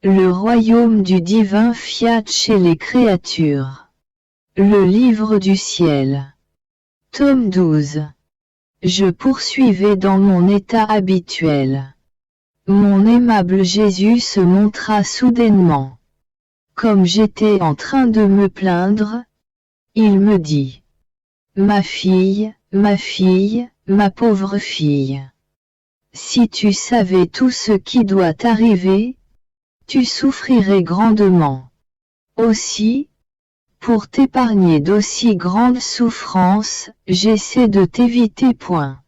Le royaume du divin fiat chez les créatures. Le livre du ciel. Tome 12. Je poursuivais dans mon état habituel. Mon aimable Jésus se montra soudainement. Comme j'étais en train de me plaindre, il me dit: ma fille, ma pauvre fille. Si tu savais tout ce qui doit t'arriver, tu souffrirais grandement. Aussi, pour t'épargner d'aussi grandes souffrances, j'essaie de t'éviter point.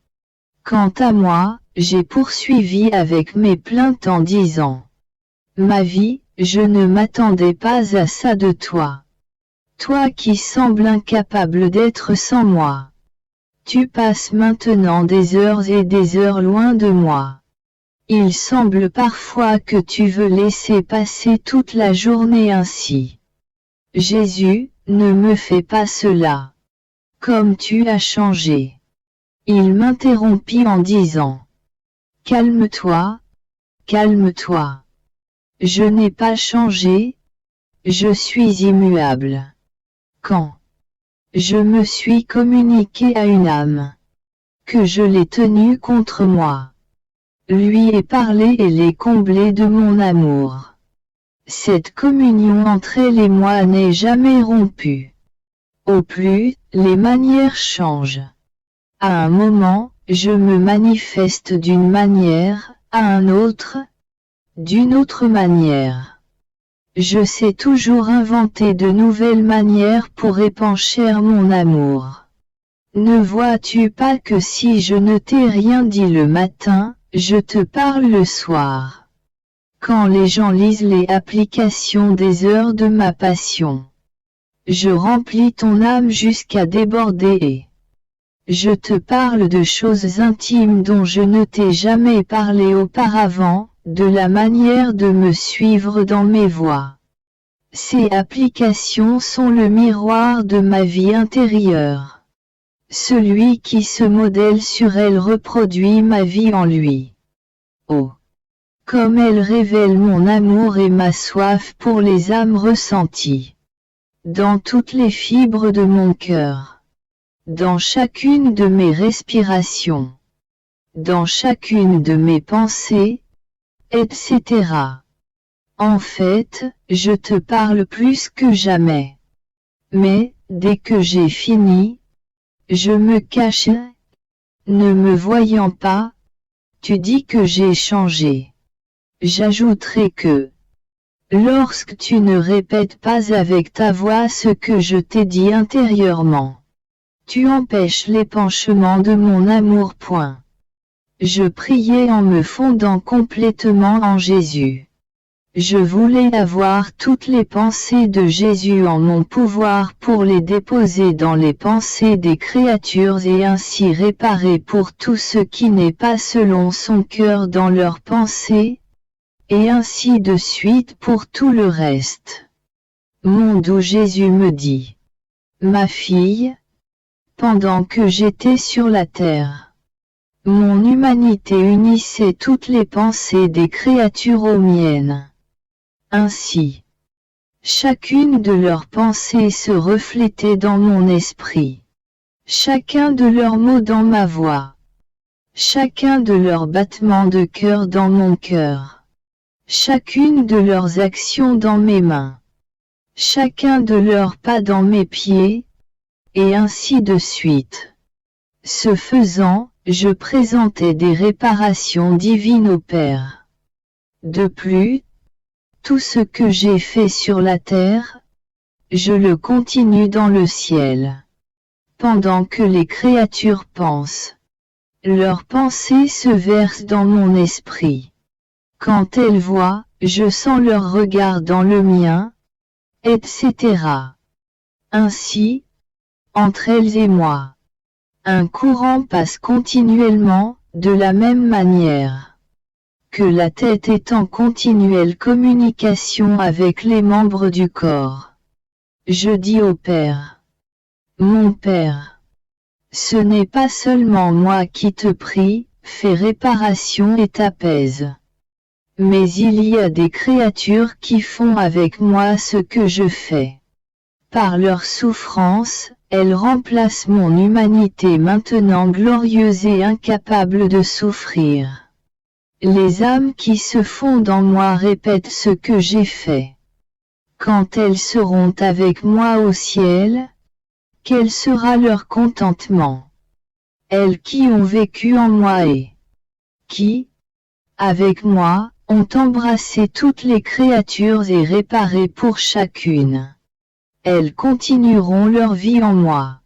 Quant à moi, j'ai poursuivi avec mes plaintes en disant: ma vie, je ne m'attendais pas à ça de toi. Toi qui sembles incapable d'être sans moi. Tu passes maintenant des heures et des heures loin de moi. Il semble parfois que tu veux laisser passer toute la journée ainsi. Jésus, ne me fais pas cela. Comme tu as changé. Il m'interrompit en disant: calme-toi, calme-toi. Je n'ai pas changé, je suis immuable. Quand je me suis communiqué à une âme, que je l'ai tenue contre moi, lui ai parlé et l'ai comblée de mon amour. Cette communion entre elle et moi n'est jamais rompue. Au plus, les manières changent. À un moment, je me manifeste d'une manière, à un autre, d'une autre manière. Je sais toujours inventer de nouvelles manières pour épancher mon amour. Ne vois-tu pas que si je ne t'ai rien dit le matin, je te parle le soir? Quand les gens lisent les applications des heures de ma passion, je remplis ton âme jusqu'à déborder et je te parle de choses intimes dont je ne t'ai jamais parlé auparavant, de la manière de me suivre dans mes voies. Ces applications sont le miroir de ma vie intérieure. Celui qui se modèle sur elle reproduit ma vie en lui. Oh! Comme elle révèle mon amour et ma soif pour les âmes ressenties. Dans toutes les fibres de mon cœur. Dans chacune de mes respirations. Dans chacune de mes pensées, etc. En fait, je te parle plus que jamais. Mais, dès que j'ai fini, je me cache. Ne me voyant pas, tu dis que j'ai changé. J'ajouterai que, lorsque tu ne répètes pas avec ta voix ce que je t'ai dit intérieurement, tu empêches l'épanchement de mon amour. Je priais en me fondant complètement en Jésus. Je voulais avoir toutes les pensées de Jésus en mon pouvoir pour les déposer dans les pensées des créatures et ainsi réparer pour tout ce qui n'est pas selon son cœur dans leurs pensées, et ainsi de suite pour tout le reste. Monde où Jésus me dit: ma fille, pendant que j'étais sur la terre, mon humanité unissait toutes les pensées des créatures aux miennes. Ainsi, chacune de leurs pensées se reflétait dans mon esprit, chacun de leurs mots dans ma voix, chacun de leurs battements de cœur dans mon cœur, chacune de leurs actions dans mes mains, chacun de leurs pas dans mes pieds, et ainsi de suite. Ce faisant, je présentais des réparations divines au Père. De plus, tout ce que j'ai fait sur la terre, je le continue dans le ciel. Pendant que les créatures pensent, leurs pensées se versent dans mon esprit. Quand elles voient, je sens leur regard dans le mien, etc. Ainsi, entre elles et moi, un courant passe continuellement, de la même manière que la tête est en continuelle communication avec les membres du corps. Je dis au Père: mon Père, ce n'est pas seulement moi qui te prie, fais réparation et t'apaise. mais il y a des créatures qui font avec moi ce que je fais. Par leur souffrance, elles remplacent mon humanité maintenant glorieuse et incapable de souffrir. Les âmes qui se fondent en moi répètent ce que j'ai fait. Quand elles seront avec moi au ciel, quel sera leur contentement? Elles qui ont vécu en moi et qui, avec moi, ont embrassé toutes les créatures et réparé pour chacune. Elles continueront leur vie en moi.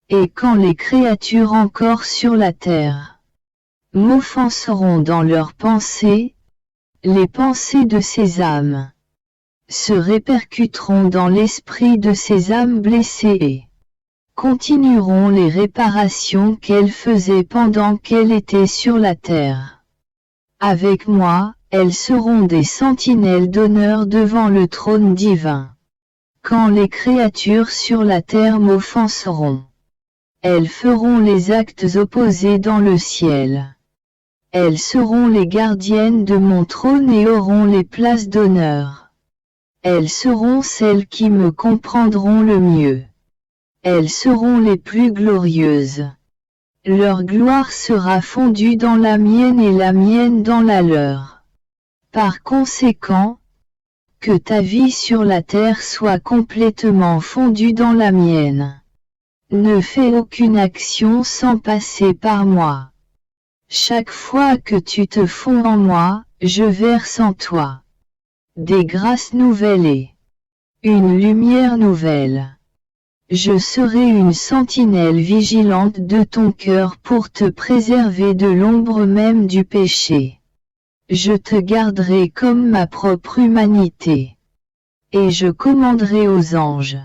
Et quand les créatures encore sur la terre m'offenseront dans leurs pensées, les pensées de ces âmes se répercuteront dans l'esprit de ces âmes blessées et continueront les réparations qu'elles faisaient pendant qu'elles étaient sur la terre. Avec moi, elles seront des sentinelles d'honneur devant le trône divin. Quand les créatures sur la terre m'offenseront, elles feront les actes opposés dans le ciel. Elles seront les gardiennes de mon trône et auront les places d'honneur. Elles seront celles qui me comprendront le mieux. Elles seront les plus glorieuses. Leur gloire sera fondue dans la mienne et la mienne dans la leur. Par conséquent, que ta vie sur la terre soit complètement fondue dans la mienne. Ne fais aucune action sans passer par moi. Chaque fois que tu te fonds en moi, je verse en toi des grâces nouvelles et une lumière nouvelle. Je serai une sentinelle vigilante de ton cœur pour te préserver de l'ombre même du péché. Je te garderai comme ma propre humanité. Et je commanderai aux anges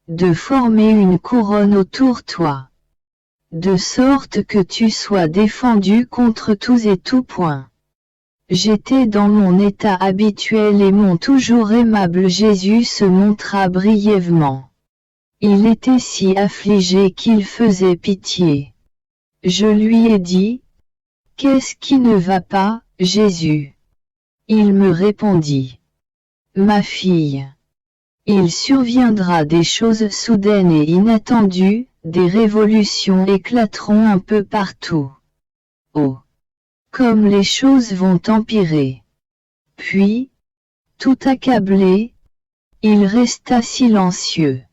de former une couronne autour toi, de sorte que tu sois défendu contre tous et tout point. J'étais dans mon état habituel et mon toujours aimable Jésus se montra brièvement. Il était si affligé qu'il faisait pitié. Je lui ai dit, « Qu'est-ce qui ne va pas, Jésus ?» Il me répondit, « Ma fille, il surviendra des choses soudaines et inattendues, des révolutions éclateront un peu partout. Oh, comme les choses vont empirer. » Puis, tout accablé, il resta silencieux.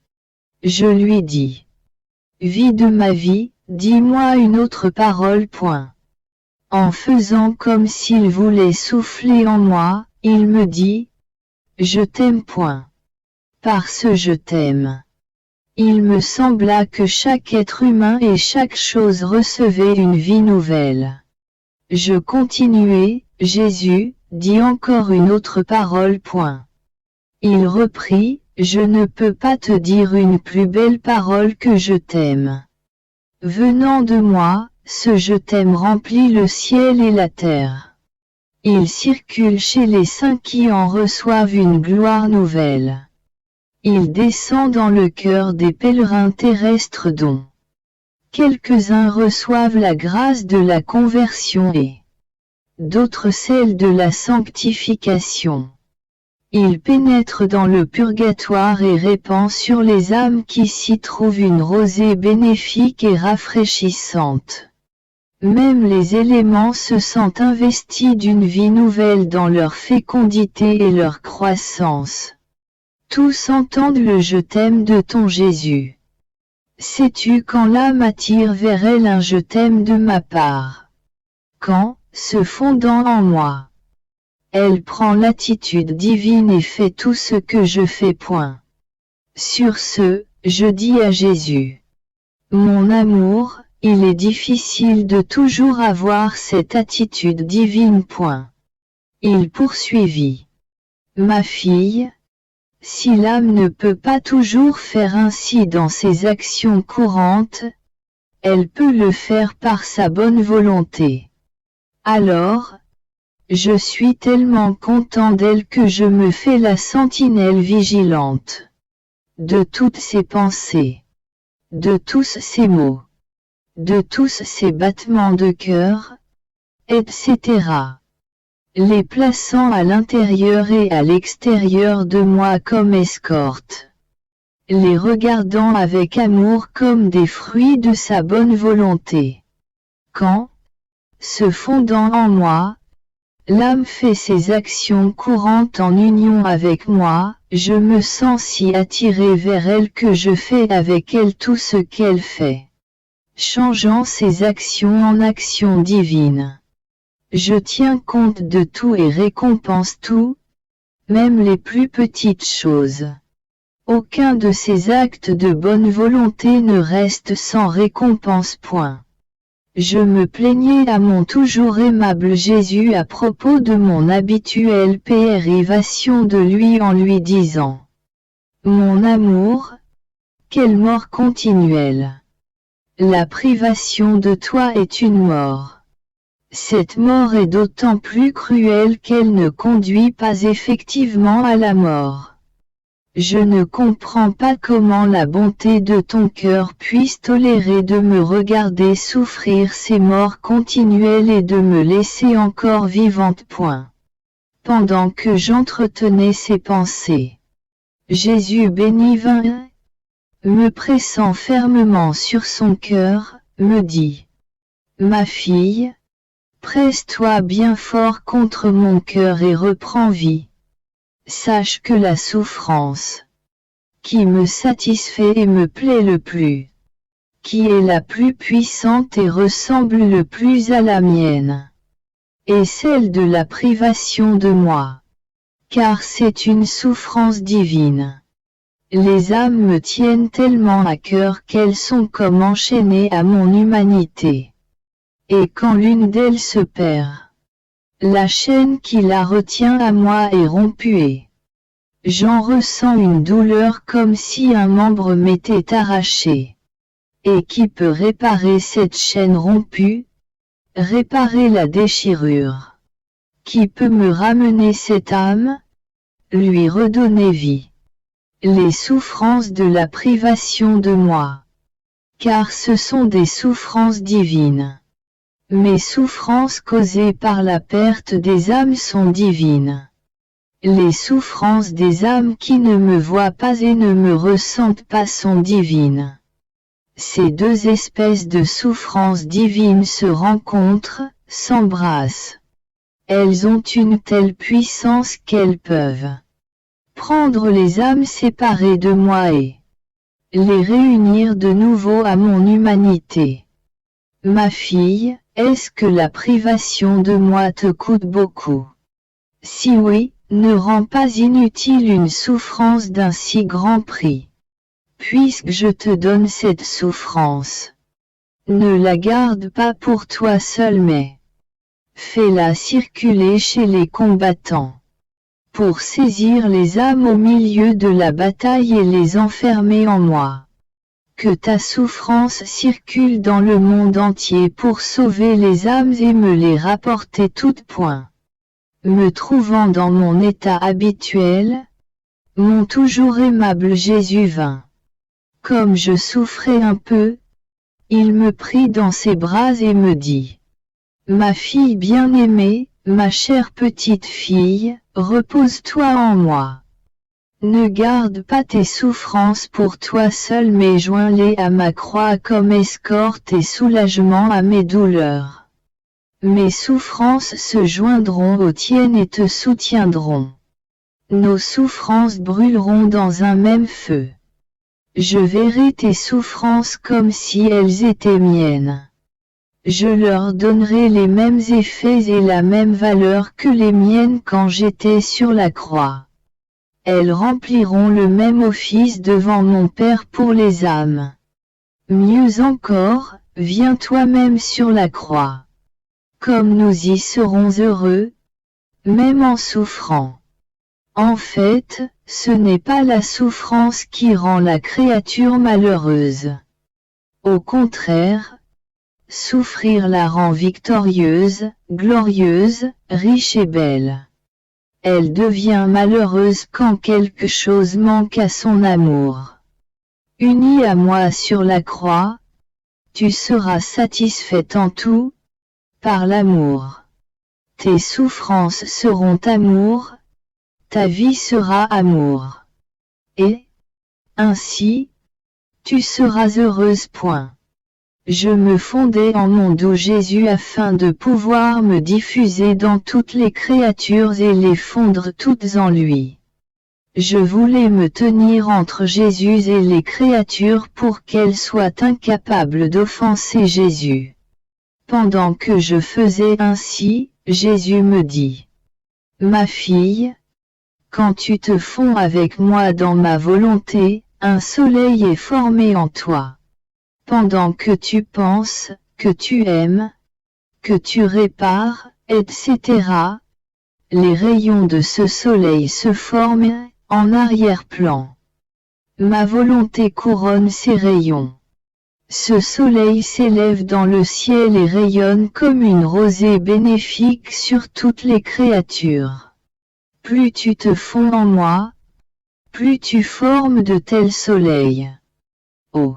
Je lui dis, « Vie de ma vie, dis-moi une autre parole. » En faisant comme s'il voulait souffler en moi, il me dit, « Je t'aime. » Parce je t'aime. Il me sembla que chaque être humain et chaque chose recevait une vie nouvelle. Je continuai, « Jésus, dis encore une autre parole. » Il reprit, « Je ne peux pas te dire une plus belle parole que je t'aime. Venant de moi, ce je t'aime remplit le ciel et la terre. Il circule chez les saints qui en reçoivent une gloire nouvelle. Il descend dans le cœur des pèlerins terrestres dont quelques-uns reçoivent la grâce de la conversion et d'autres celle de la sanctification. Il pénètre dans le purgatoire et répand sur les âmes qui s'y trouvent une rosée bénéfique et rafraîchissante. Même les éléments se sentent investis d'une vie nouvelle dans leur fécondité et leur croissance. Tous entendent le « Je t'aime » de ton Jésus. Sais-tu quand l'âme attire vers elle un « Je t'aime » de ma part? Quand, se fondant en moi, elle prend l'attitude divine et fait tout ce que je fais. Sur ce, je dis à Jésus, « Mon amour, il est difficile de toujours avoir cette attitude divine. » Il poursuivit, « Ma fille, si l'âme ne peut pas toujours faire ainsi dans ses actions courantes, elle peut le faire par sa bonne volonté. Alors, je suis tellement content d'elle que je me fais la sentinelle vigilante de toutes ses pensées, de tous ses mots, de tous ses battements de cœur, etc. les plaçant à l'intérieur et à l'extérieur de moi comme escorte, les regardant avec amour comme des fruits de sa bonne volonté. Quand, se fondant en moi, l'âme fait ses actions courantes en union avec moi, je me sens si attiré vers elle que je fais avec elle tout ce qu'elle fait, changeant ses actions en actions divines. Je tiens compte de tout et récompense tout, même les plus petites choses. Aucun de ces actes de bonne volonté ne reste sans récompense. Point. Je me plaignais à mon toujours aimable Jésus à propos de mon habituelle privation de lui en lui disant: Mon amour, quelle mort continuelle! La privation de toi est une mort. Cette mort est d'autant plus cruelle qu'elle ne conduit pas effectivement à la mort. Je ne comprends pas comment la bonté de ton cœur puisse tolérer de me regarder souffrir ces morts continuelles et de me laisser encore vivante. Point. Pendant que j'entretenais ces pensées, Jésus béni vint, me pressant fermement sur son cœur, me dit: Ma fille, presse-toi bien fort contre mon cœur et reprends vie. Sache que la souffrance qui me satisfait et me plaît le plus, qui est la plus puissante et ressemble le plus à la mienne, est celle de la privation de moi, car c'est une souffrance divine. Les âmes me tiennent tellement à cœur qu'elles sont comme enchaînées à mon humanité. Et quand l'une d'elles se perd, la chaîne qui la retient à moi est rompue et j'en ressens une douleur comme si un membre m'était arraché. Et qui peut réparer cette chaîne rompue? Réparer la déchirure. Qui peut me ramener cette âme? Lui redonner vie. Les souffrances de la privation de moi. Car ce sont des souffrances divines. Mes souffrances causées par la perte des âmes sont divines. Les souffrances des âmes qui ne me voient pas et ne me ressentent pas sont divines. Ces deux espèces de souffrances divines se rencontrent, s'embrassent. Elles ont une telle puissance qu'elles peuvent prendre les âmes séparées de moi et les réunir de nouveau à mon humanité. Ma fille, est-ce que la privation de moi te coûte beaucoup? Si oui, ne rends pas inutile une souffrance d'un si grand prix. Puisque je te donne cette souffrance, ne la garde pas pour toi seul mais fais-la circuler chez les combattants, pour saisir les âmes au milieu de la bataille et les enfermer en moi. Que ta souffrance circule dans le monde entier pour sauver les âmes et me les rapporter toutes. Point. Me trouvant dans mon état habituel, mon toujours aimable Jésus vint. Comme je souffrais un peu, il me prit dans ses bras et me dit: Ma fille bien-aimée, ma chère petite fille, repose-toi en moi. Ne garde pas tes souffrances pour toi seul mais joins-les à ma croix comme escorte et soulagement à mes douleurs. Mes souffrances se joindront aux tiennes et te soutiendront. Nos souffrances brûleront dans un même feu. Je verrai tes souffrances comme si elles étaient miennes. Je leur donnerai les mêmes effets et la même valeur que les miennes quand j'étais sur la croix. Elles rempliront le même office devant mon Père pour les âmes. Mieux encore, viens toi-même sur la croix. Comme nous y serons heureux, même en souffrant. En fait, ce n'est pas la souffrance qui rend la créature malheureuse. Au contraire, souffrir la rend victorieuse, glorieuse, riche et belle. Elle devient malheureuse quand quelque chose manque à son amour. Unie à moi sur la croix, tu seras satisfaite en tout, par l'amour. tes souffrances seront amour, ta vie sera amour. Et, ainsi, tu seras heureuse. Je me fondais en mon doux Jésus afin de pouvoir me diffuser dans toutes les créatures et les fondre toutes en lui. Je voulais me tenir entre Jésus et les créatures pour qu'elles soient incapables d'offenser Jésus. Pendant que je faisais ainsi, Jésus me dit: Ma fille, quand tu te fonds avec moi dans ma volonté, un soleil est formé en toi. Pendant que tu penses, que tu aimes, que tu répares, etc., les rayons de ce soleil se forment en arrière-plan. Ma volonté couronne ces rayons. Ce soleil s'élève dans le ciel et rayonne comme une rosée bénéfique sur toutes les créatures. Plus tu te fonds en moi, plus tu formes de tels soleils. Oh!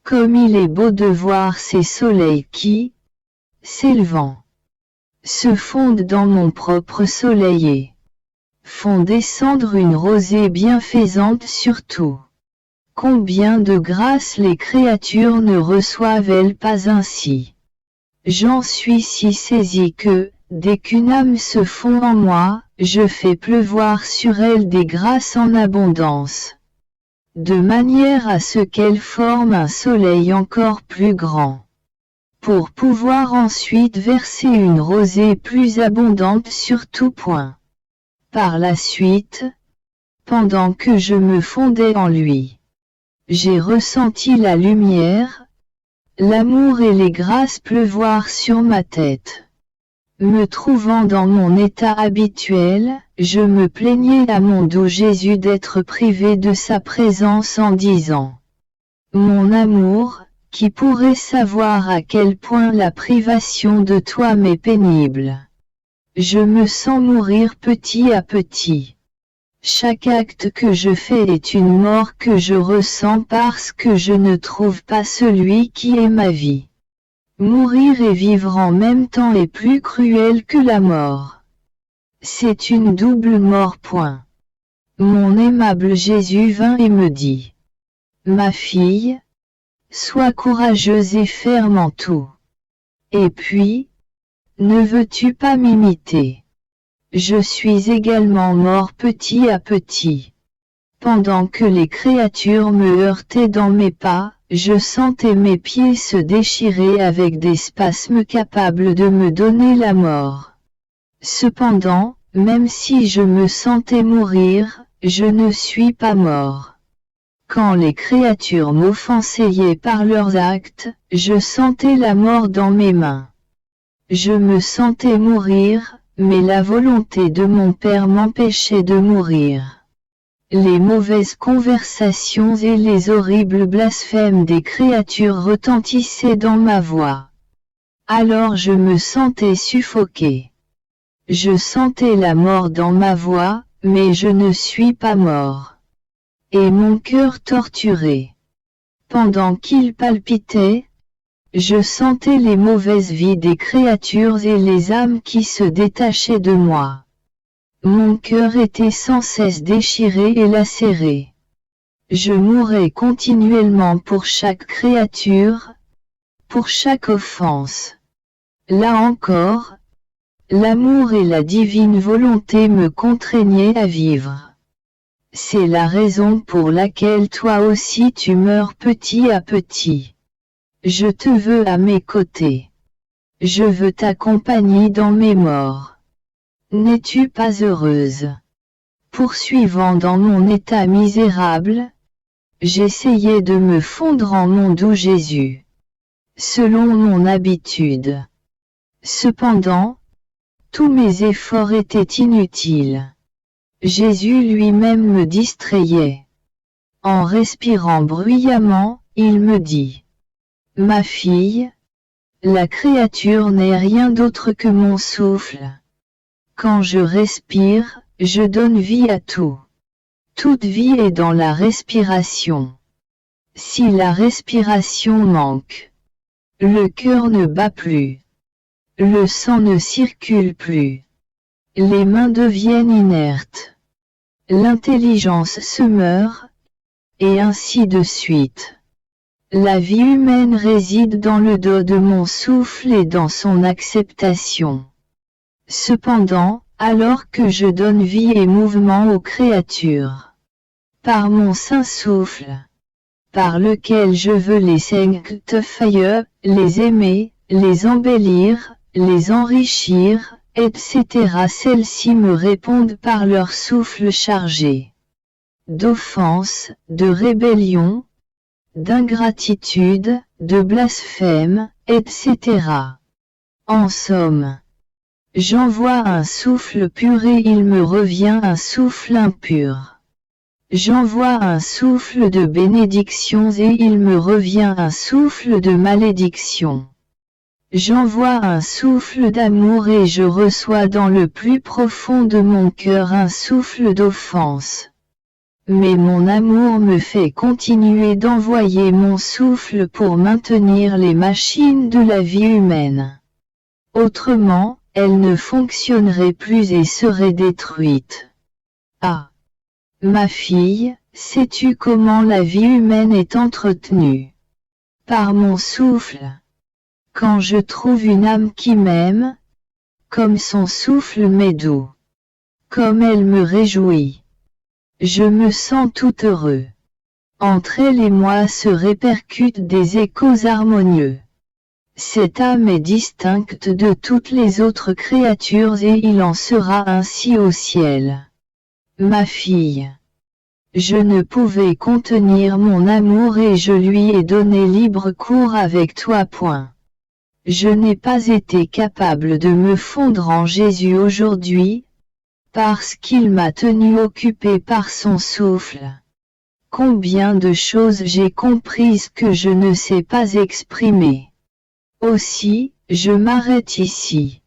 Comme il est beau de voir ces soleils qui, s'élevant, se fondent dans mon propre soleil et font descendre une rosée bienfaisante sur tout. Combien de grâces les créatures ne reçoivent-elles pas ainsi? J'en suis si saisi que, dès qu'une âme se fond en moi, je fais pleuvoir sur elle des grâces en abondance, de manière à ce qu'elle forme un soleil encore plus grand, pour pouvoir ensuite verser une rosée plus abondante sur tout point. Par la suite, pendant que je me fondais en lui, j'ai ressenti la lumière, l'amour et les grâces pleuvoir sur ma tête. Me trouvant dans mon état habituel, je me plaignais à mon doux Jésus d'être privé de sa présence en disant: Mon amour, qui pourrait savoir à quel point la privation de toi m'est pénible. Je me sens mourir petit à petit. Chaque acte que je fais est une mort que je ressens parce que je ne trouve pas celui qui est ma vie. Mourir et vivre en même temps est plus cruel que la mort. C'est une double mort. Mon aimable Jésus vint et me dit: Ma fille, sois courageuse et ferme en tout. Et puis, ne veux-tu pas m'imiter? Je suis également mort petit à petit. Pendant que les créatures me heurtaient dans mes pas, je sentais mes pieds se déchirer avec des spasmes capables de me donner la mort. Cependant, même si je me sentais mourir, je ne suis pas mort. Quand les créatures m'offensaient par leurs actes, je sentais la mort dans mes mains. Je me sentais mourir, mais la volonté de mon Père m'empêchait de mourir. Les mauvaises conversations et les horribles blasphèmes des créatures retentissaient dans ma voix. Alors je me sentais suffoqué. Je sentais la mort dans ma voix, mais je ne suis pas mort. Et mon cœur torturé. Pendant qu'il palpitait, je sentais les mauvaises vies des créatures et les âmes qui se détachaient de moi. Mon cœur était sans cesse déchiré et lacéré. Je mourais continuellement pour chaque créature, pour chaque offense. Là encore, l'amour et la divine volonté me contraignaient à vivre. C'est la raison pour laquelle toi aussi tu meurs petit à petit. Je te veux à mes côtés. Je veux t'accompagner dans mes morts. N'es-tu pas heureuse? Poursuivant dans mon état misérable, j'essayais de me fondre en mon doux Jésus, selon mon habitude. Cependant, tous mes efforts étaient inutiles. Jésus lui-même me distrayait. En respirant bruyamment, il me dit: Ma fille, la créature n'est rien d'autre que mon souffle. Quand je respire, je donne vie à tout. Toute vie est dans la respiration. Si la respiration manque, le cœur ne bat plus. Le sang ne circule plus. Les mains deviennent inertes. L'intelligence se meurt, et ainsi de suite. La vie humaine réside dans le dos de mon souffle et dans son acceptation. Cependant, alors que je donne vie et mouvement aux créatures, par mon saint souffle, par lequel je veux les sanctifier, les aimer, les embellir, les enrichir, etc. Celles-ci me répondent par leur souffle chargé d'offense, de rébellion, d'ingratitude, de blasphème, etc. En somme, j'envoie un souffle pur et il me revient un souffle impur. J'envoie un souffle de bénédictions et il me revient un souffle de malédiction. J'envoie un souffle d'amour et je reçois dans le plus profond de mon cœur un souffle d'offense. Mais mon amour me fait continuer d'envoyer mon souffle pour maintenir les machines de la vie humaine. Autrement, elle ne fonctionnerait plus et serait détruite. Ah! Ma fille, sais-tu comment la vie humaine est entretenue? Par mon souffle. Quand je trouve une âme qui m'aime, comme son souffle m'est doux, comme elle me réjouit, je me sens tout heureux. Entre elle et moi se répercutent des échos harmonieux. Cette âme est distincte de toutes les autres créatures et il en sera ainsi au ciel. Ma fille. Je ne pouvais contenir mon amour et je lui ai donné libre cours avec toi. Je n'ai pas été capable de me fondre en Jésus aujourd'hui, parce qu'il m'a tenu occupé par son souffle. Combien de choses j'ai comprises que je ne sais pas exprimer. Aussi, je m'arrête ici.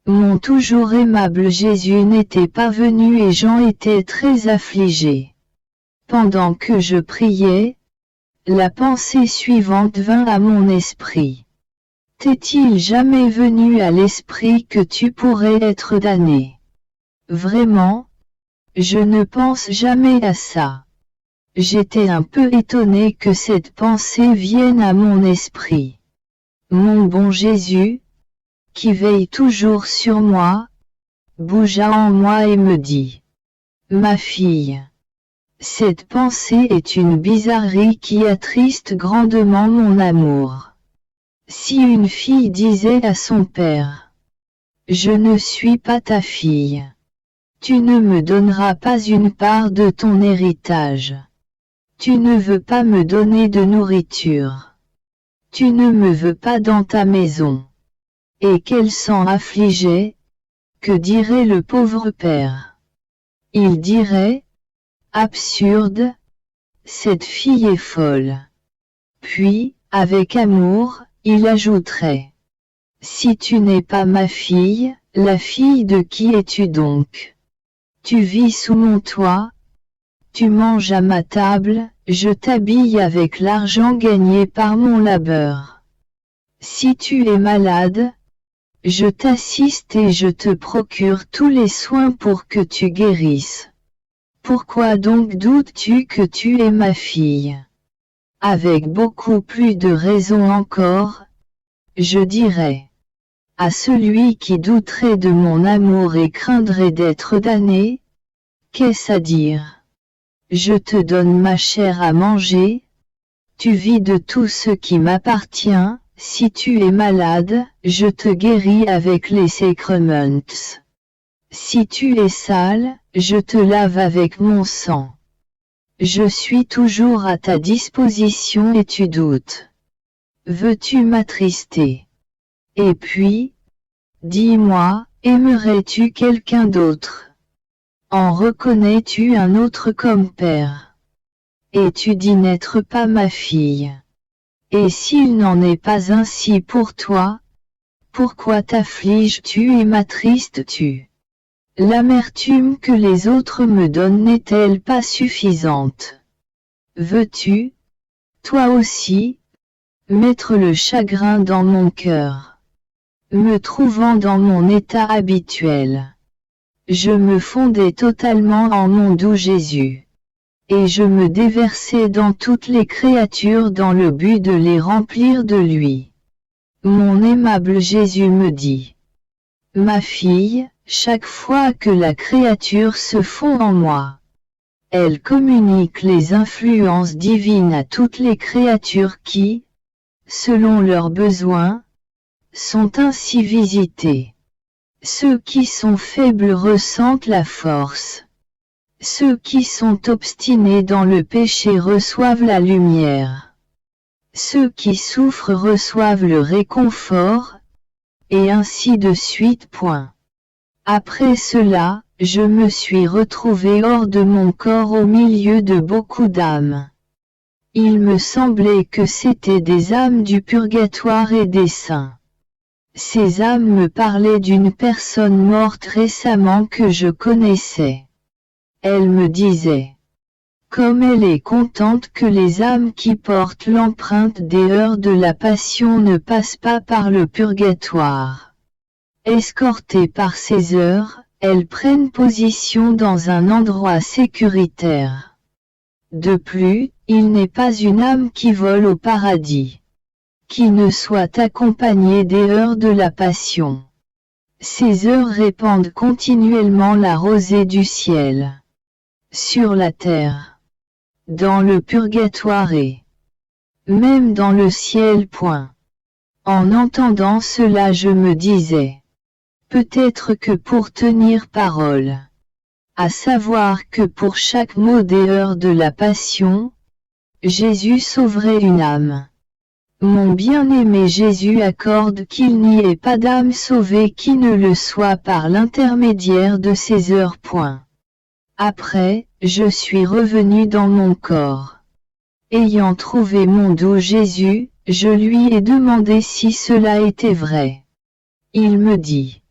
Mon toujours aimable Jésus n'était pas venu et j'en étais très affligé. Pendant que je priais, la pensée suivante vint à mon esprit. T'est-il jamais venu à l'esprit que tu pourrais être damné? Vraiment, je ne pense jamais à ça. J'étais un peu étonné que cette pensée vienne à mon esprit. Mon bon Jésus, qui veille toujours sur moi, bougea en moi et me dit: Ma fille, cette pensée est une bizarrerie qui attriste grandement mon amour. Si une fille disait à son père: Je ne suis pas ta fille. Tu ne me donneras pas une part de ton héritage. Tu ne veux pas me donner de nourriture. Tu ne me veux pas dans ta maison. Et qu'elle s'en affligeait, que dirait le pauvre père? Il dirait: Absurde, cette fille est folle. Puis, avec amour, il ajouterait: Si tu n'es pas ma fille, la fille de qui es-tu donc? Tu vis sous mon toit, tu manges à ma table, je t'habille avec l'argent gagné par mon labeur. Si tu es malade, je t'assiste et je te procure tous les soins pour que tu guérisses. Pourquoi donc doutes-tu que tu es ma fille? Avec beaucoup plus de raison encore, je dirais à celui qui douterait de mon amour et craindrait d'être damné: Qu'est-ce à dire? Je te donne ma chair à manger, tu vis de tout ce qui m'appartient, si tu es malade, je te guéris avec les sacraments. Si tu es sale, je te lave avec mon sang. Je suis toujours à ta disposition et tu doutes. Veux-tu m'attrister? Et puis, dis-moi, aimerais-tu quelqu'un d'autre? En reconnais-tu un autre comme père? Et tu dis n'être pas ma fille. Et s'il n'en est pas ainsi pour toi, pourquoi t'affliges-tu et m'attristes-tu? L'amertume que les autres me donnent n'est-elle pas suffisante? Veux-tu, toi aussi, mettre le chagrin dans mon cœur? me trouvant dans mon état habituel. Je me fondais totalement en mon doux Jésus. Et je me déversais dans toutes les créatures dans le but de les remplir de lui. Mon aimable Jésus me dit: Ma fille, chaque fois que la créature se fond en moi, elle communique les influences divines à toutes les créatures qui, selon leurs besoins, sont ainsi visitées. Ceux qui sont faibles ressentent la force. Ceux qui sont obstinés dans le péché reçoivent la lumière. Ceux qui souffrent reçoivent le réconfort, et ainsi de suite. Après cela, je me suis retrouvé hors de mon corps au milieu de beaucoup d'âmes. Il me semblait que c'étaient des âmes du purgatoire et des saints. Ces âmes me parlaient d'une personne morte récemment que je connaissais. Elle me disait: comme elle est contente que les âmes qui portent l'empreinte des heures de la passion ne passent pas par le purgatoire. Escortées par ces heures, elles prennent position dans un endroit sécuritaire. De plus, il n'est pas une âme qui vole au paradis, qui ne soit accompagnée des heures de la passion. Ces heures répandent continuellement la rosée du ciel sur la terre, dans le purgatoire et même dans le ciel. En entendant cela, je me disais: peut-être que pour tenir parole, à savoir que pour chaque mot des heures de la passion, Jésus sauverait une âme. Mon bien-aimé Jésus accorde qu'il n'y ait pas d'âme sauvée qui ne le soit par l'intermédiaire de ces heures. Après, je suis revenu dans mon corps. Ayant trouvé mon doux Jésus, je lui ai demandé si cela était vrai. Il me dit: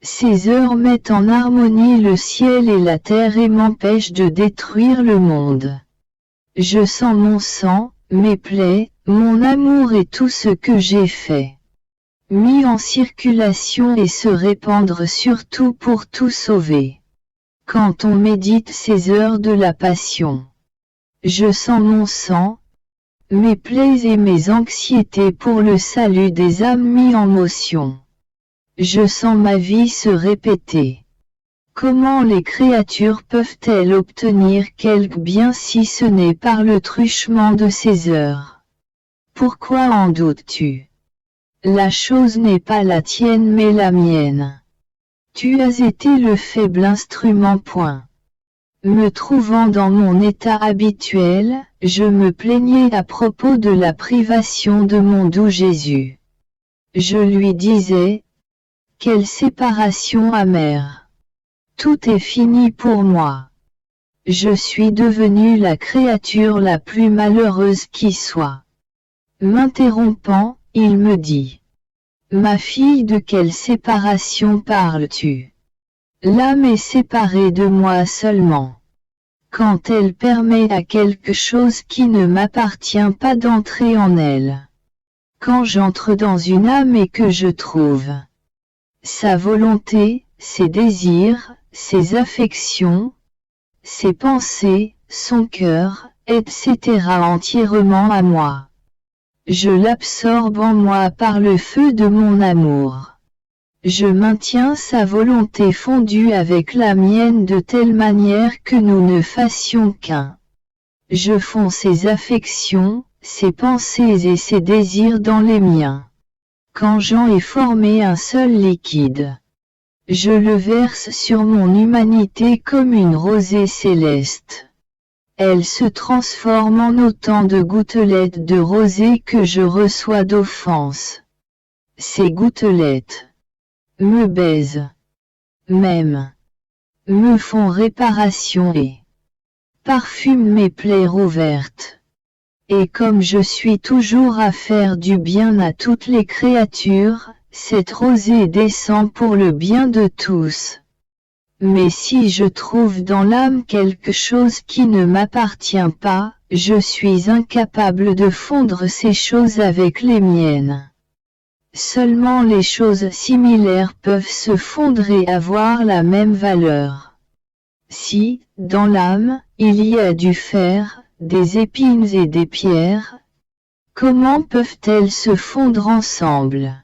ces heures mettent en harmonie le ciel et la terre et m'empêchent de détruire le monde. Je sens mon sang, mes plaies, mon amour et tout ce que j'ai fait, mis en circulation et se répandre surtout pour tout sauver. Quand on médite ces heures de la passion, je sens mon sang, mes plaies et mes anxiétés pour le salut des âmes mis en motion. Je sens ma vie se répéter. Comment les créatures peuvent-elles obtenir quelque bien si ce n'est par le truchement de ces heures? Pourquoi en doutes-tu? La chose n'est pas la tienne mais la mienne. Tu as été le faible instrument. Me trouvant dans mon état habituel, je me plaignais à propos de la privation de mon doux Jésus. Je lui disais: quelle séparation amère! Tout est fini pour moi. Je suis devenue la créature la plus malheureuse qui soit. M'interrompant, il me dit: ma fille, de quelle séparation parles-tu? L'âme est séparée de moi seulement quand elle permet à quelque chose qui ne m'appartient pas d'entrer en elle. Quand j'entre dans une âme et que je trouve sa volonté, ses désirs, ses affections, ses pensées, son cœur, etc. entièrement à moi, je l'absorbe en moi par le feu de mon amour. Je maintiens sa volonté fondue avec la mienne de telle manière que nous ne fassions qu'un. Je fonds ses affections, ses pensées et ses désirs dans les miens. Quand j'en ai formé un seul liquide, je le verse sur mon humanité comme une rosée céleste. Elle se transforme en autant de gouttelettes de rosée que je reçois d'offense. Ces gouttelettes me baisent, m'aiment, me font réparation et parfument mes plaies rouvertes. Et comme je suis toujours à faire du bien à toutes les créatures, cette rosée descend pour le bien de tous. Mais si je trouve dans l'âme quelque chose qui ne m'appartient pas, je suis incapable de fondre ces choses avec les miennes. Seulement les choses similaires peuvent se fondre et avoir la même valeur. Si, dans l'âme, il y a du fer, des épines et des pierres, comment peuvent-elles se fondre ensemble?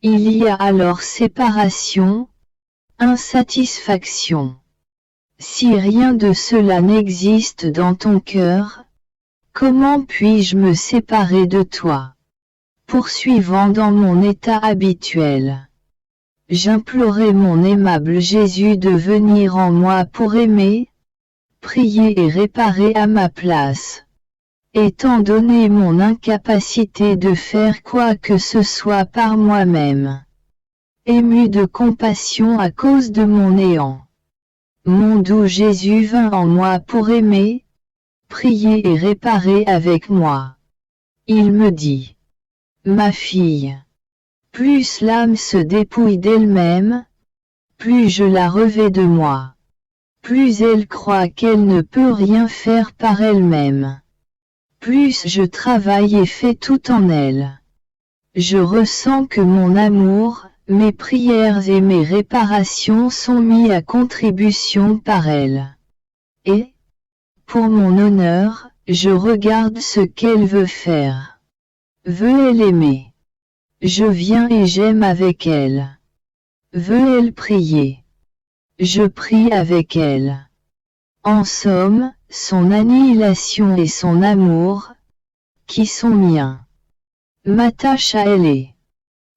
Il y a alors séparation, insatisfaction. Si rien de cela n'existe dans ton cœur, comment puis-je me séparer de toi? Poursuivant dans mon état habituel, j'implorais mon aimable Jésus de venir en moi pour aimer, prier et réparer à ma place. Étant donné mon incapacité de faire quoi que ce soit par moi-même, ému de compassion à cause de mon néant, mon doux Jésus vint en moi pour aimer, prier et réparer avec moi. Il me dit: ma fille, plus l'âme se dépouille d'elle-même, plus je la revêts de moi, plus elle croit qu'elle ne peut rien faire par elle-même, plus je travaille et fais tout en elle. Je ressens que mon amour, mes prières et mes réparations sont mis à contribution par elle. Et, pour mon honneur, je regarde ce qu'elle veut faire. Veut-elle aimer? Je viens et j'aime avec elle. Veut-elle prier? Je prie avec elle. En somme, son annihilation et son amour, qui sont miens, m'attachent à elle et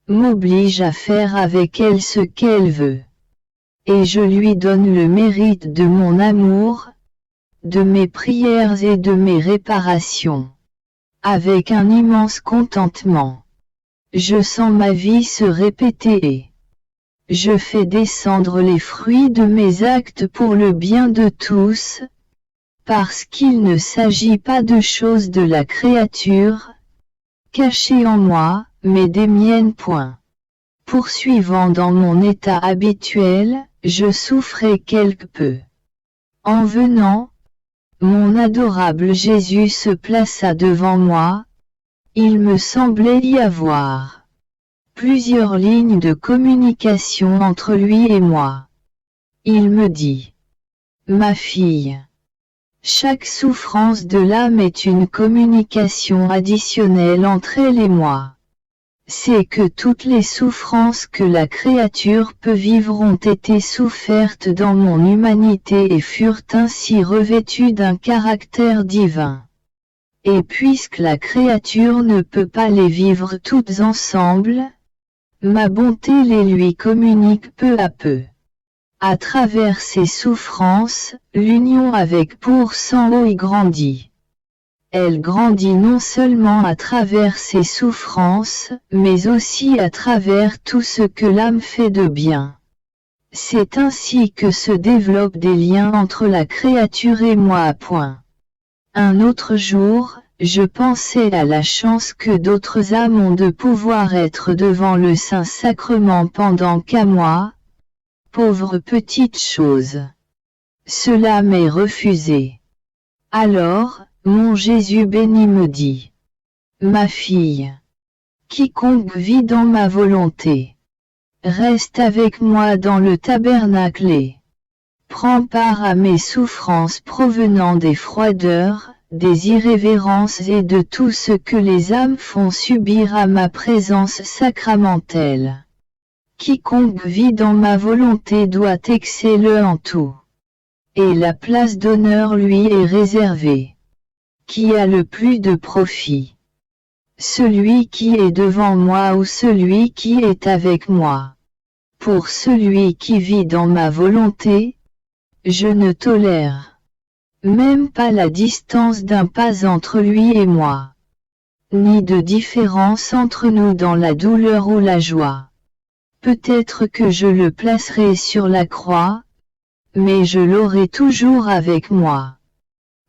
m'oblige à faire avec elle ce qu'elle veut. Et je lui donne le mérite de mon amour, de mes prières et de mes réparations. Avec un immense contentement, je sens ma vie se répéter et je fais descendre les fruits de mes actes pour le bien de tous, parce qu'il ne s'agit pas de choses de la créature, cachées en moi, mais des miennes. Poursuivant dans mon état habituel, je souffrais quelque peu. En venant, mon adorable Jésus se plaça devant moi. Il me semblait y avoir plusieurs lignes de communication entre lui et moi. Il me dit: ma fille, chaque souffrance de l'âme est une communication additionnelle entre elle et moi. C'est que toutes les souffrances que la créature peut vivre ont été souffertes dans mon humanité et furent ainsi revêtues d'un caractère divin. Et puisque la créature ne peut pas les vivre toutes ensemble, ma bonté les lui communique peu à peu. À travers ces souffrances, l'union avec pour sang haut y grandit. Elle grandit non seulement à travers ses souffrances, mais aussi à travers tout ce que l'âme fait de bien. C'est ainsi que se développent des liens entre la créature et moi. Un autre jour, je pensais à la chance que d'autres âmes ont de pouvoir être devant le Saint-Sacrement pendant qu'à moi, pauvre petite chose, cela m'est refusé. Alors, mon Jésus béni me dit: ma fille, quiconque vit dans ma volonté, reste avec moi dans le tabernacle et prend part à mes souffrances provenant des froideurs, des irrévérences et de tout ce que les âmes font subir à ma présence sacramentelle. Quiconque vit dans ma volonté doit exceller en tout. Et la place d'honneur lui est réservée. Qui a le plus de profit? Celui qui est devant moi ou celui qui est avec moi? Pour celui qui vit dans ma volonté, je ne tolère même pas la distance d'un pas entre lui et moi, ni de différence entre nous dans la douleur ou la joie. Peut-être que je le placerai sur la croix, mais je l'aurai toujours avec moi.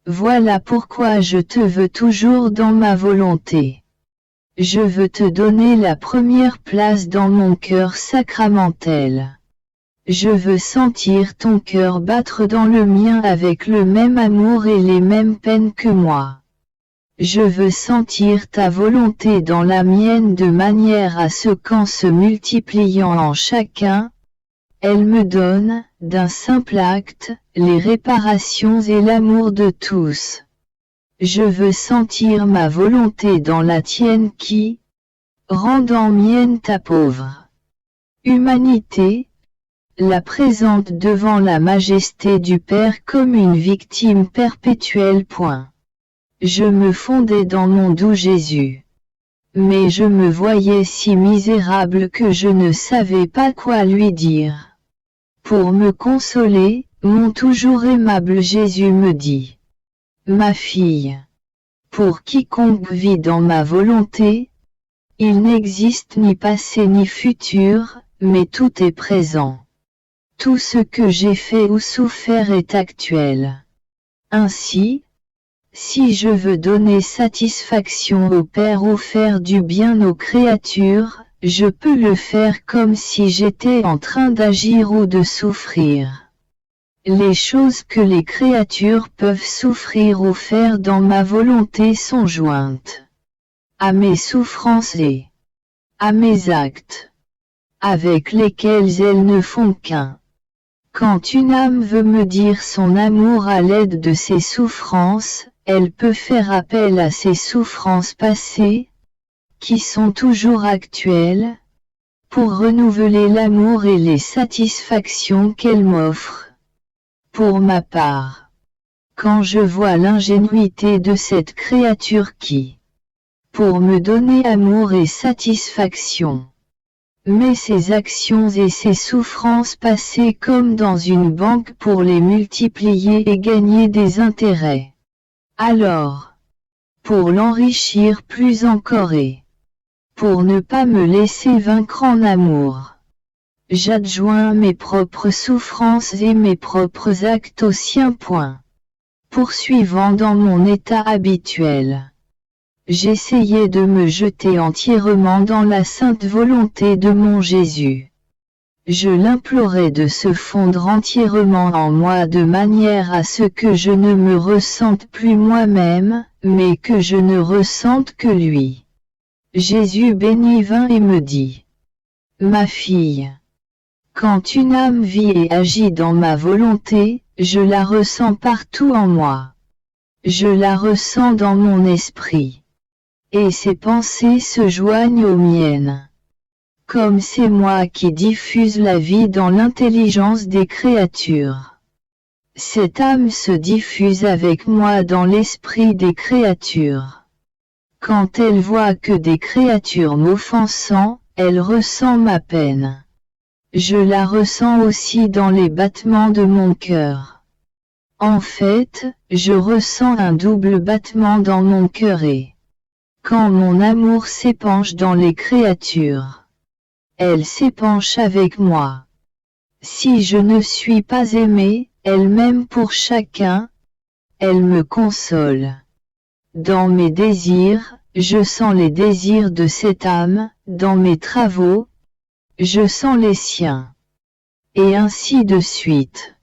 Voilà pourquoi je te veux toujours dans ma volonté. Je veux te donner la première place dans mon cœur sacramentel. Je veux sentir ton cœur battre dans le mien avec le même amour et les mêmes peines que moi. Je veux sentir ta volonté dans la mienne de manière à ce qu'en se multipliant en chacun, elle me donne, d'un simple acte, les réparations et l'amour de tous. Je veux sentir ma volonté dans la tienne qui, rendant mienne ta pauvre humanité, la présente devant la majesté du Père comme une victime perpétuelle. Je me fondais dans mon doux Jésus. Mais je me voyais si misérable que je ne savais pas quoi lui dire. Pour me consoler, mon toujours aimable Jésus me dit: Ma fille, pour quiconque vit dans ma volonté, il n'existe ni passé ni futur, mais tout est présent. Tout ce que j'ai fait ou souffert est actuel. Ainsi, si je veux donner satisfaction au Père ou faire du bien aux créatures, je peux le faire comme si j'étais en train d'agir ou de souffrir. Les choses que les créatures peuvent souffrir ou faire dans ma volonté sont jointes à mes souffrances et à mes actes, avec lesquels elles ne font qu'un. Quand une âme veut me dire son amour à l'aide de ses souffrances, elle peut faire appel à ses souffrances passées, qui sont toujours actuelles, pour renouveler l'amour et les satisfactions qu'elle m'offre. Pour ma part, quand je vois l'ingénuité de cette créature qui, pour me donner amour et satisfaction, met ses actions et ses souffrances passées comme dans une banque pour les multiplier et gagner des intérêts, alors, pour l'enrichir plus encore et pour ne pas me laisser vaincre en amour, j'adjoins mes propres souffrances et mes propres actes aux siens. Poursuivant dans mon état habituel, j'essayais de me jeter entièrement dans la sainte volonté de mon Jésus. Je l'implorais de se fondre entièrement en moi de manière à ce que je ne me ressente plus moi-même, mais que je ne ressente que lui. Jésus béni vint et me dit: Ma fille, quand une âme vit et agit dans ma volonté, je la ressens partout en moi. Je la ressens dans mon esprit. Et ses pensées se joignent aux miennes. Comme c'est moi qui diffuse la vie dans l'intelligence des créatures. Cette âme se diffuse avec moi dans l'esprit des créatures. Quand elle voit que des créatures m'offensant, elle ressent ma peine. Je la ressens aussi dans les battements de mon cœur. En fait, je ressens un double battement dans mon cœur et, quand mon amour s'épanche dans les créatures, elle s'épanche avec moi. Si je ne suis pas aimé, elle m'aime pour chacun, elle me console. Dans mes désirs, je sens les désirs de cette âme, dans mes travaux, je sens les siens. Et ainsi de suite.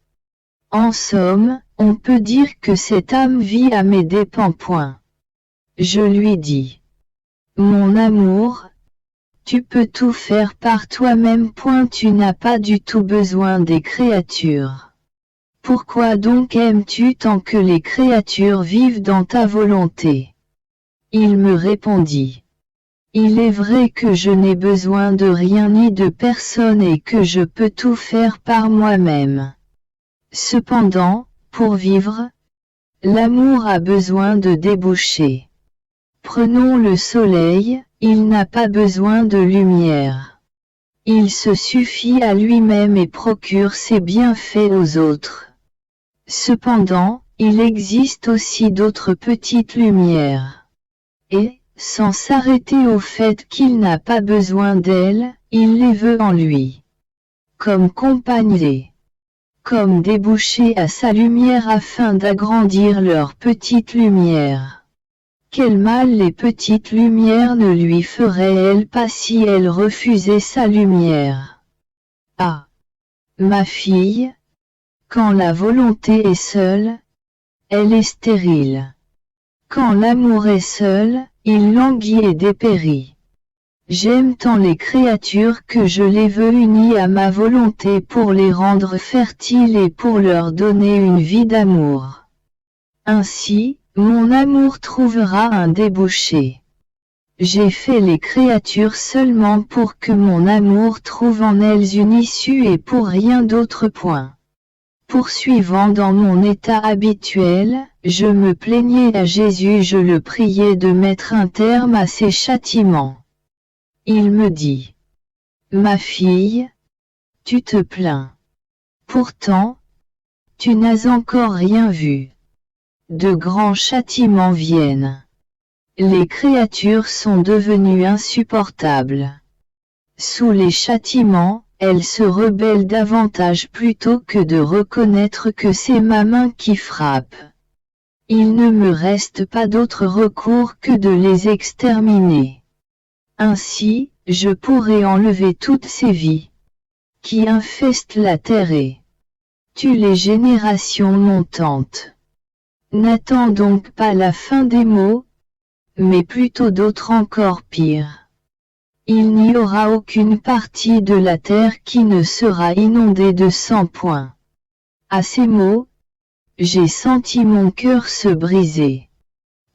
En somme, on peut dire que cette âme vit à mes dépens. Je lui dis: Mon amour, tu peux tout faire par toi-même. Tu n'as pas du tout besoin des créatures. Pourquoi donc aimes-tu tant que les créatures vivent dans ta volonté? Il me répondit: Il est vrai que je n'ai besoin de rien ni de personne et que je peux tout faire par moi-même. Cependant, pour vivre, l'amour a besoin de débouchés. Prenons le soleil, il n'a pas besoin de lumière. Il se suffit à lui-même et procure ses bienfaits aux autres. Cependant, il existe aussi d'autres petites lumières. Et, sans s'arrêter au fait qu'il n'a pas besoin d'elles, il les veut en lui. Comme compagnes, comme débouchés à sa lumière afin d'agrandir leur petite lumière. Quel mal les petites lumières ne lui feraient-elles pas si elles refusaient sa lumière? Ah! Ma fille, quand la volonté est seule, elle est stérile. Quand l'amour est seul, il languit et dépérit. J'aime tant les créatures que je les veux unies à ma volonté pour les rendre fertiles et pour leur donner une vie d'amour. Ainsi, mon amour trouvera un débouché. J'ai fait les créatures seulement pour que mon amour trouve en elles une issue et pour rien d'autre point. Poursuivant dans mon état habituel, je me plaignais à Jésus, je le priais de mettre un terme à ces châtiments. Il me dit: Ma fille, tu te plains. Pourtant, tu n'as encore rien vu. De grands châtiments viennent. Les créatures sont devenues insupportables. Sous les châtiments, elles se rebellent davantage plutôt que de reconnaître que c'est ma main qui frappe. Il ne me reste pas d'autre recours que de les exterminer. Ainsi, je pourrai enlever toutes ces vies qui infestent la terre et tuent les générations montantes. N'attends donc pas la fin des maux, mais plutôt d'autres encore pires. Il n'y aura aucune partie de la terre qui ne sera inondée de sang. À ces mots, j'ai senti mon cœur se briser.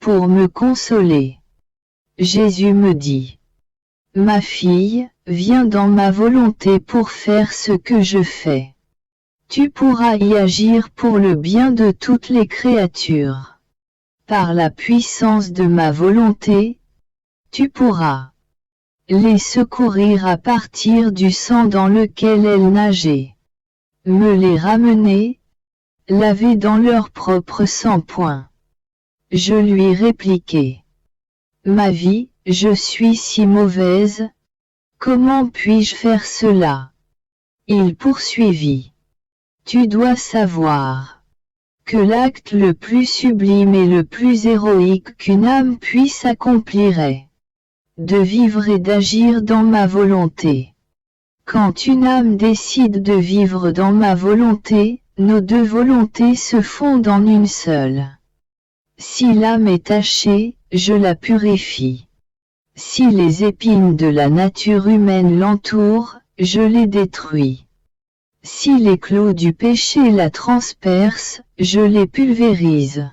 Pour me consoler, Jésus me dit: Ma fille, viens dans ma volonté pour faire ce que je fais. Tu pourras y agir pour le bien de toutes les créatures. Par la puissance de ma volonté, tu pourras les secourir à partir du sang dans lequel elles nageaient. Me les ramener, laver dans leur propre sang. Je lui répliquai: Ma vie, je suis si mauvaise, comment puis-je faire cela? Il poursuivit: Tu dois savoir que l'acte le plus sublime et le plus héroïque qu'une âme puisse accomplir est de vivre et d'agir dans ma volonté. Quand une âme décide de vivre dans ma volonté, nos deux volontés se fondent en une seule. Si l'âme est tachée, je la purifie. Si les épines de la nature humaine l'entourent, je les détruis. Si les clous du péché la transpercent, je les pulvérise.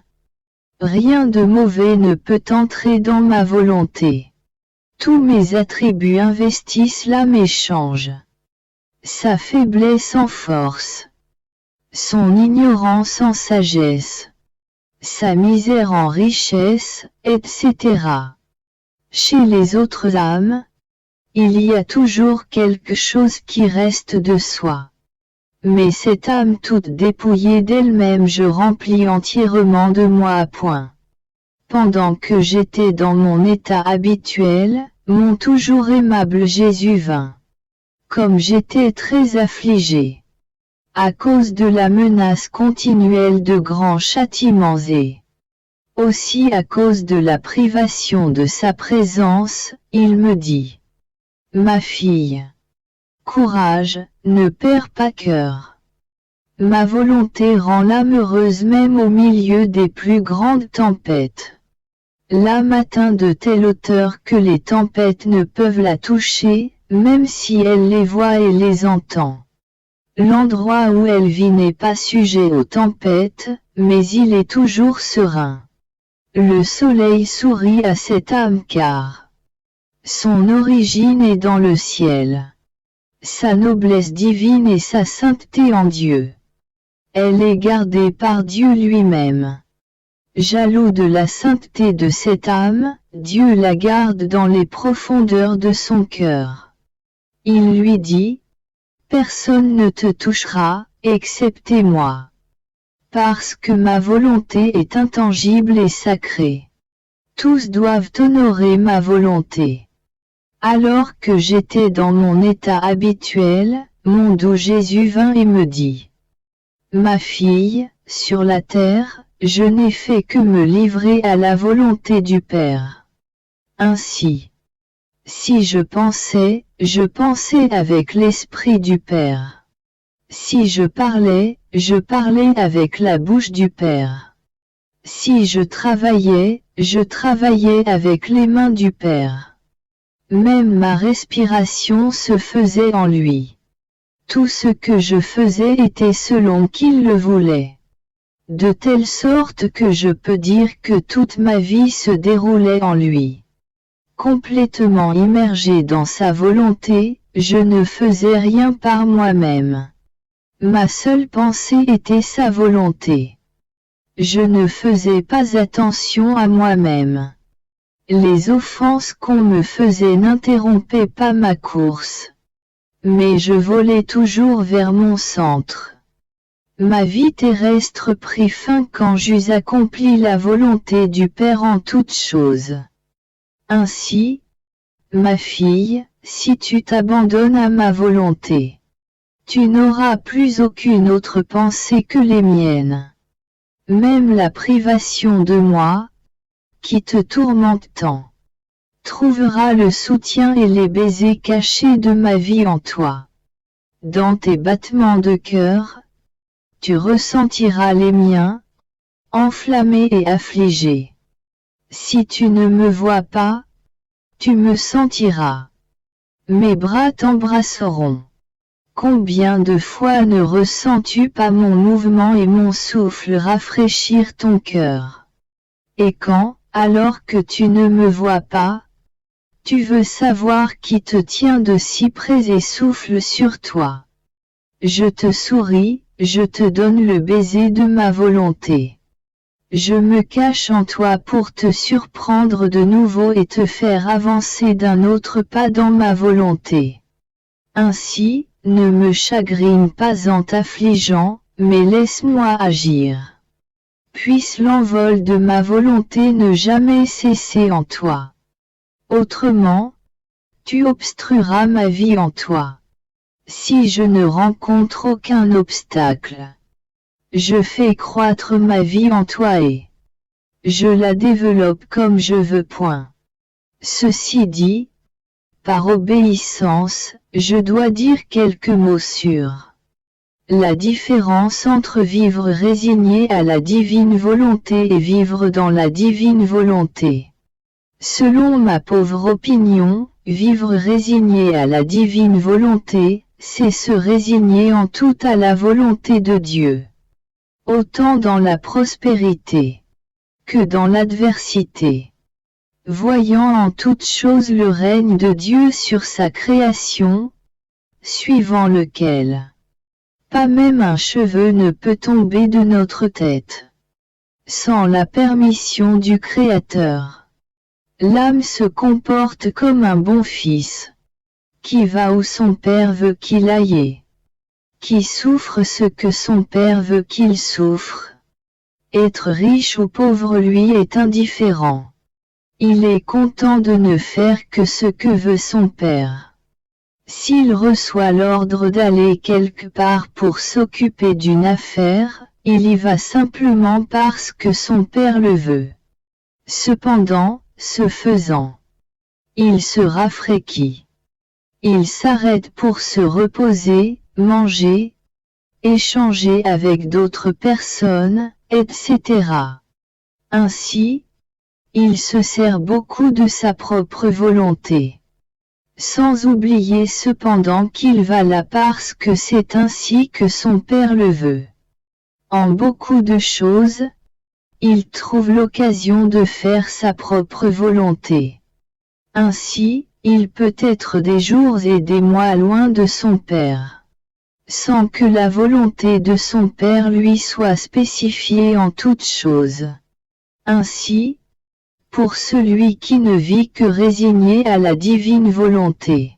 Rien de mauvais ne peut entrer dans ma volonté. Tous mes attributs investissent l'âme et changent sa faiblesse en force, son ignorance en sagesse, sa misère en richesse, etc. Chez les autres âmes, il y a toujours quelque chose qui reste de soi. Mais cette âme toute dépouillée d'elle-même je remplis entièrement de moi à point. Pendant que j'étais dans mon état habituel, mon toujours aimable Jésus vint. Comme j'étais très affligé, à cause de la menace continuelle de grands châtiments et aussi à cause de la privation de sa présence, il me dit: Ma fille, courage, ne perds pas cœur. Ma volonté rend l'âme heureuse même au milieu des plus grandes tempêtes. L'âme atteint de telle hauteur que les tempêtes ne peuvent la toucher, même si elle les voit et les entend. L'endroit où elle vit n'est pas sujet aux tempêtes, mais il est toujours serein. Le soleil sourit à cette âme car son origine est dans le ciel. Sa noblesse divine et sa sainteté en Dieu. Elle est gardée par Dieu lui-même. Jaloux de la sainteté de cette âme, Dieu la garde dans les profondeurs de son cœur. Il lui dit: Personne ne te touchera, excepté moi. Parce que ma volonté est intangible et sacrée. Tous doivent honorer ma volonté. Alors que j'étais dans mon état habituel, mon doux Jésus vint et me dit: Ma fille, sur la terre, je n'ai fait que me livrer à la volonté du Père. Ainsi, si je pensais avec l'Esprit du Père. Si je parlais avec la bouche du Père. Si je travaillais Je travaillais avec les mains du Père. Même ma respiration se faisait en lui. Tout ce que je faisais était selon qu'il le voulait. De telle sorte que je peux dire que toute ma vie se déroulait en lui. Complètement immergé dans sa volonté, je ne faisais rien par moi-même. Ma seule pensée était sa volonté. Je ne faisais pas attention à moi-même. Les offenses qu'on me faisait n'interrompaient pas ma course. Mais je volais toujours vers mon centre. Ma vie terrestre prit fin quand j'eus accompli la volonté du Père en toutes choses. Ainsi, ma fille, si tu t'abandonnes à ma volonté, tu n'auras plus aucune autre pensée que les miennes. Même la privation de moi, qui te tourmente tant, trouvera le soutien et les baisers cachés de ma vie en toi. Dans tes battements de cœur, tu ressentiras les miens, enflammés et affligés. Si tu ne me vois pas, tu me sentiras. Mes bras t'embrasseront. Combien de fois ne ressens-tu pas mon mouvement et mon souffle rafraîchir ton cœur? Et quand, alors que tu ne me vois pas, tu veux savoir qui te tient de si près et souffle sur toi. Je te souris, je te donne le baiser de ma volonté. Je me cache en toi pour te surprendre de nouveau et te faire avancer d'un autre pas dans ma volonté. Ainsi, ne me chagrine pas en t'affligeant, mais laisse-moi agir. Puisse l'envol de ma volonté ne jamais cesser en toi. Autrement, tu obstrueras ma vie en toi. Si je ne rencontre aucun obstacle, je fais croître ma vie en toi et je la développe comme je veux. Point. Ceci dit, par obéissance, je dois dire quelques mots sur la différence entre vivre résigné à la divine volonté et vivre dans la divine volonté. Selon ma pauvre opinion, vivre résigné à la divine volonté, c'est se résigner en tout à la volonté de Dieu. Autant dans la prospérité que dans l'adversité. Voyant en toutes choses le règne de Dieu sur sa création, suivant lequel pas même un cheveu ne peut tomber de notre tête, sans la permission du Créateur. L'âme se comporte comme un bon fils, qui va où son père veut qu'il aille, qui souffre ce que son père veut qu'il souffre. Être riche ou pauvre lui est indifférent. Il est content de ne faire que ce que veut son père. S'il reçoit l'ordre d'aller quelque part pour s'occuper d'une affaire, il y va simplement parce que son père le veut. Cependant, ce faisant, il se rafraîchit. Il s'arrête pour se reposer, manger, échanger avec d'autres personnes, etc. Ainsi, il se sert beaucoup de sa propre volonté. Sans oublier cependant qu'il va là parce que c'est ainsi que son père le veut. En beaucoup de choses, il trouve l'occasion de faire sa propre volonté. Ainsi, il peut être des jours et des mois loin de son père, sans que la volonté de son père lui soit spécifiée en toutes choses. Ainsi, pour celui qui ne vit que résigné à la divine volonté,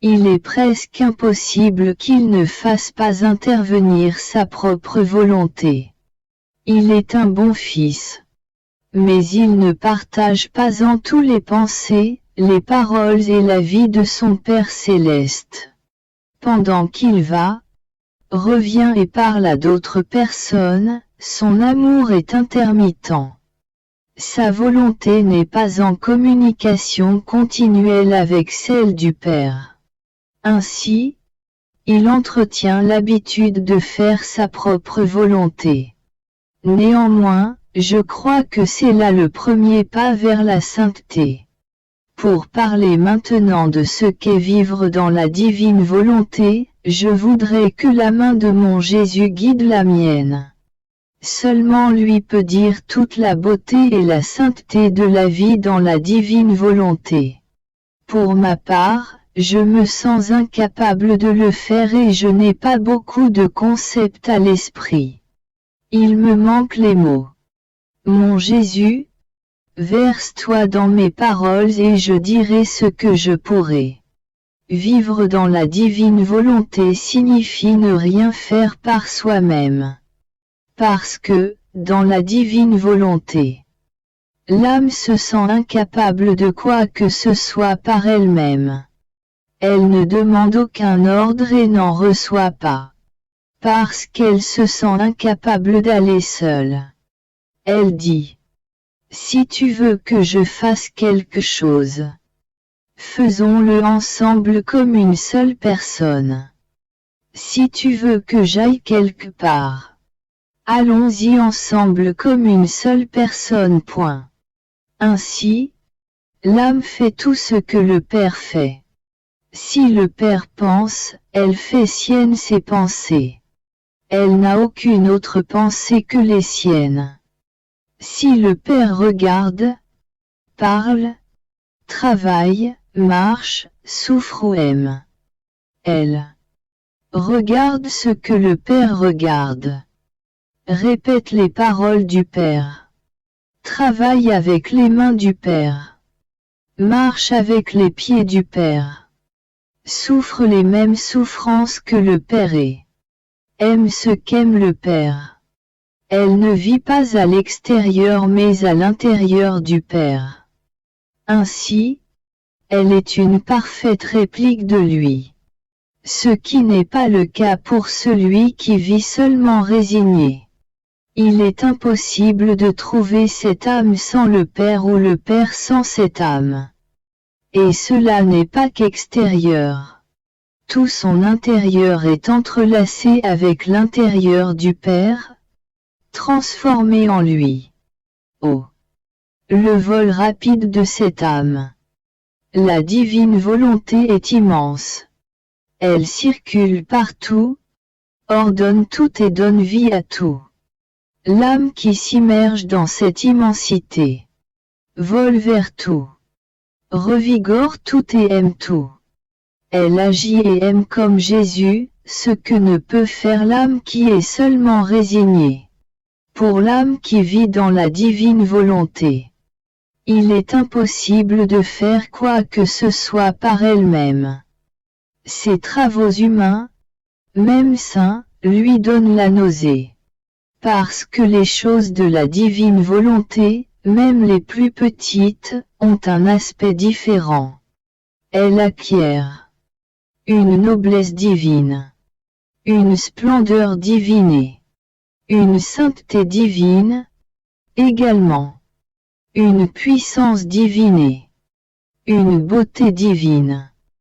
il est presque impossible qu'il ne fasse pas intervenir sa propre volonté. Il est un bon fils, mais il ne partage pas en tous les pensées, les paroles et la vie de son Père céleste. Pendant qu'il va, revient et parle à d'autres personnes, son amour est intermittent. Sa volonté n'est pas en communication continuelle avec celle du Père. Ainsi, il entretient l'habitude de faire sa propre volonté. Néanmoins, Je crois que c'est là le premier pas vers la sainteté. Pour parler maintenant de ce qu'est vivre dans la divine volonté, je voudrais que la main de mon Jésus guide la mienne. Seulement lui peut dire toute la beauté et la sainteté de la vie dans la divine volonté. Pour ma part, je me sens incapable de le faire et je n'ai pas beaucoup de concepts à l'esprit. Il me manque les mots. Mon Jésus, verse-toi dans mes paroles et je dirai ce que je pourrai. Vivre dans la divine volonté signifie ne rien faire par soi-même. Parce que, dans la divine volonté, l'âme se sent incapable de quoi que ce soit par elle-même. Elle ne demande aucun ordre et n'en reçoit pas. Parce qu'elle se sent incapable d'aller seule. Elle dit: si tu veux que je fasse quelque chose, faisons-le ensemble comme une seule personne. Si tu veux que j'aille quelque part, allons-y ensemble comme une seule personne. Point. Ainsi, l'âme fait tout ce que le Père fait. Si le Père pense, elle fait siennes ses pensées. Elle n'a aucune autre pensée que les siennes. Si le Père regarde, parle, travaille, marche, souffre ou aime, elle regarde ce que le Père regarde. Répète les paroles du Père. Travaille avec les mains du Père. Marche avec les pieds du Père. Souffre les mêmes souffrances que le Père et aime ce qu'aime le Père. Elle ne vit pas à l'extérieur mais à l'intérieur du Père. Ainsi, elle est une parfaite réplique de lui. Ce qui n'est pas le cas pour celui qui vit seulement résigné. Il est impossible de trouver cette âme sans le Père ou le Père sans cette âme. Et cela n'est pas qu'extérieur. Tout son intérieur est entrelacé avec l'intérieur du Père, transformé en lui. Oh! Le vol rapide de cette âme. La divine volonté est immense. Elle circule partout, ordonne tout et donne vie à tout. L'âme qui s'immerge dans cette immensité vole vers tout, revigore tout et aime tout. Elle agit et aime comme Jésus, ce que ne peut faire l'âme qui est seulement résignée. Pour l'âme qui vit dans la divine volonté, il est impossible de faire quoi que ce soit par elle-même. Ses travaux humains, même saints, lui donnent la nausée. Parce que les choses de la divine volonté, même les plus petites, ont un aspect différent. Elle acquiert une noblesse divine, une splendeur divinée, une sainteté divine, également une puissance divinée, une beauté divine.